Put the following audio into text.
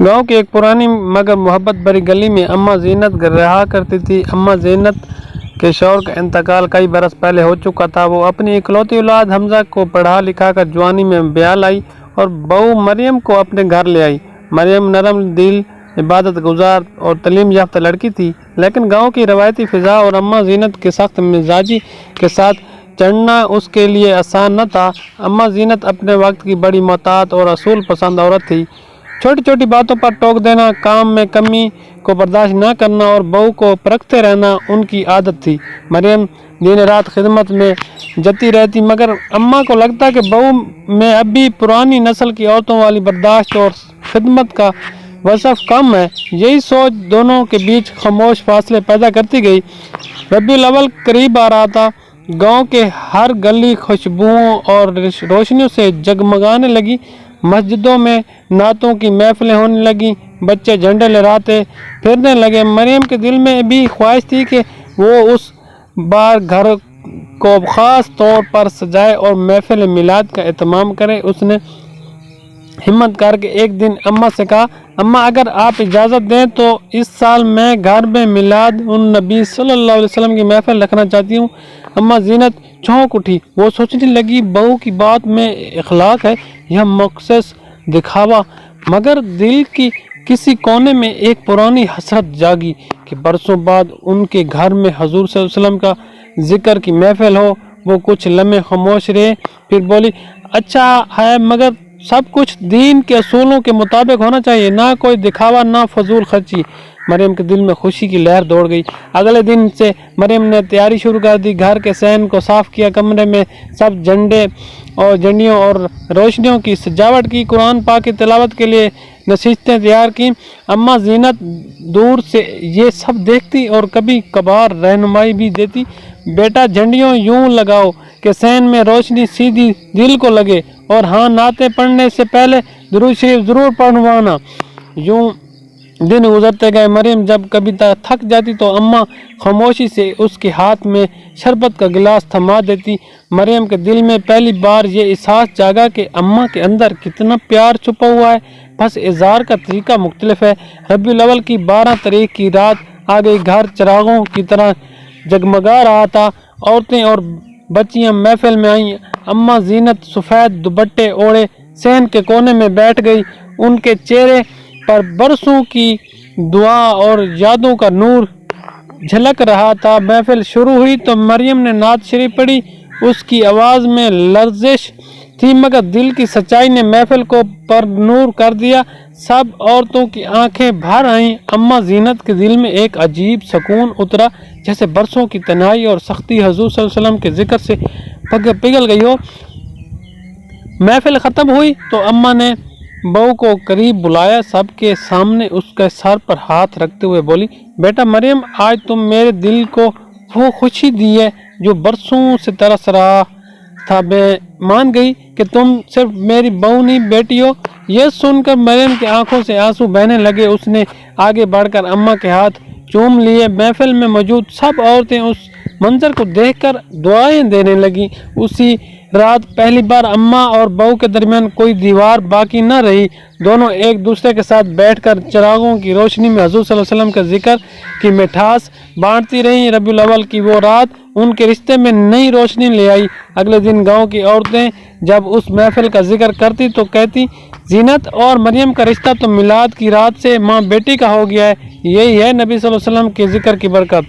गांव की एक पुरानी मगर मोहब्बत भरी गली में अम्मा ज़ीनत रहा करती थी। अम्मा ज़ीनत के शौहर का इंतकाल कई बरस पहले हो चुका था। वो अपनी इकलौती औलाद हमजा को पढ़ा लिखा कर जवानी में ब्याह लाई और बहू मरियम को अपने घर ले आई। मरियम नरम दिल, इबादत गुजार और तलीम याफ्ता लड़की थी, लेकिन गांव की रवायती फ़िज़ा और अम्मा ज़ीनत के सख्त मिजाजी के साथ चढ़ना उसके लिए आसान न था। अम्मा ज़ीनत अपने वक्त की बड़ी मोहतात और असूल पसंद औरत थी। छोटी छोटी बातों पर टोक देना, काम में कमी को बर्दाश्त न करना और बहू को परखते रहना उनकी आदत थी। मरियम दिन रात खिदमत में जती रहती, मगर अम्मा को लगता कि बहू में अभी पुरानी नस्ल की औरतों वाली बर्दाश्त और खिदमत का वसफ़ कम है। यही सोच दोनों के बीच खामोश फासले पैदा करती गई। रबीउल अव्वल करीब आ रहा था। गांव के हर गली खुशबुओं और रोशनियों से जगमगाने लगी। मस्जिदों में नातों की महफिलें होने लगी, बच्चे झंडे लहराते फिरने लगे। मरियम के दिल में भी ख्वाहिश थी कि वो उस बार घर को ख़ास तौर पर सजाए और महफिल मिलाद का एहतमाम करे। उसने हिम्मत करके एक दिन अम्मा से कहा, अम्मा अगर आप इजाज़त दें तो इस साल मैं घर में मिलाद उन नबी सल्लल्लाहु अलैहि वसल्लम की महफिल रखना चाहती हूँ। अम्मा ज़ीनत चौंक उठी। वो सोचने लगी, बहू की बात में इखलाक है, यह मकसद दिखावा। मगर दिल की किसी कोने में एक पुरानी हसरत जागी कि बरसों बाद उनके घर में हजूर सल्लल्लाहु अलैहि वसल्लम का जिक्र की महफिल हो। वो कुछ लम्हे खामोश रहे, फिर बोली, अच्छा है, मगर सब कुछ दीन के असूलों के मुताबिक होना चाहिए, ना कोई दिखावा ना फजूल खर्ची। मरियम के दिल में खुशी की लहर दौड़ गई। अगले दिन से मरियम ने तैयारी शुरू कर दी। घर के सहन को साफ़ किया, कमरे में सब झंडे और झंडियों और रोशनियों की सजावट की, कुरान पाक की तिलावत के लिए नसीहतें तैयार की। अम्मा ज़ीनत दूर से ये सब देखती और कभी कभार रहनुमाई भी देती। बेटा, झंडियों यूँ लगाओ कि सहन में रोशनी सीधी दिल को लगे, और हाँ, नाते पढ़ने से पहले दुरूद शरीफ ज़रूर पढ़वाना। यूँ दिन गुजरते गए। मरियम जब कभी थक जाती तो अम्मा खामोशी से उसके हाथ में शरबत का गिलास थमा देती। मरियम के दिल में पहली बार ये एहसास जागा कि अम्मा के अंदर कितना प्यार छुपा हुआ है, बस इज़हार का तरीका मुख्तलिफ है। रबीउल अव्वल की 12 तारीख की रात आ गई। घर चिरागों की तरह जगमगा रहा था। औरतें और बच्चियां महफिल में आईं। अम्मा ज़ीनत सफ़ेद दुपट्टे ओढ़े सहन के कोने में बैठ गई। उनके चेहरे पर बरसों की दुआ और यादों का नूर झलक रहा था। महफिल शुरू हुई तो मरियम ने नात शरीफ पढ़ी। उसकी आवाज़ में लर्जिश थी, मगर दिल की सच्चाई ने महफिल को पर नूर कर दिया। सब औरतों की आंखें भर आईं। अम्मा ज़ीनत के दिल में एक अजीब सुकून उतरा, जैसे बरसों की तन्हाई और सख्ती हजूर सल्लल्लाहु अलैहि वसल्लम के जिक्र से पिघल गई हो। महफिल ख़त्म हुई तो अम्मा ने बहू को करीब बुलाया। सबके सामने उसके सर पर हाथ रखते हुए बोली, बेटा मरियम, आज तुम मेरे दिल को वो खुशी दी है जो बरसों से तरस रहा था। मैं मान गई कि तुम सिर्फ मेरी बहू नहीं, बेटी हो। यह सुनकर मरियम की आंखों से आंसू बहने लगे। उसने आगे बढ़कर अम्मा के हाथ चूम लिए। महफिल में मौजूद सब औरतें उस मंजर को देखकर दुआएं देने लगी। उसी रात पहली बार अम्मा और बहू के दरमियान कोई दीवार बाकी न रही। दोनों एक दूसरे के साथ बैठकर चिरागों की रोशनी में हजूर सल्लल्लाहु अलैहि वसल्लम के जिक्र की मिठास बांटती रहीं। रबीउल अव्वल की वो रात उनके रिश्ते में नई रोशनी ले आई। अगले दिन गांव की औरतें जब उस महफिल का जिक्र करती तो कहती, ज़ीनत और मरियम का रिश्ता तो मिलाद की रात से माँ बेटी का हो गया है। यही है नबी सल्लल्लाहु अलैहि वसल्लम के जिक्र की बरकत।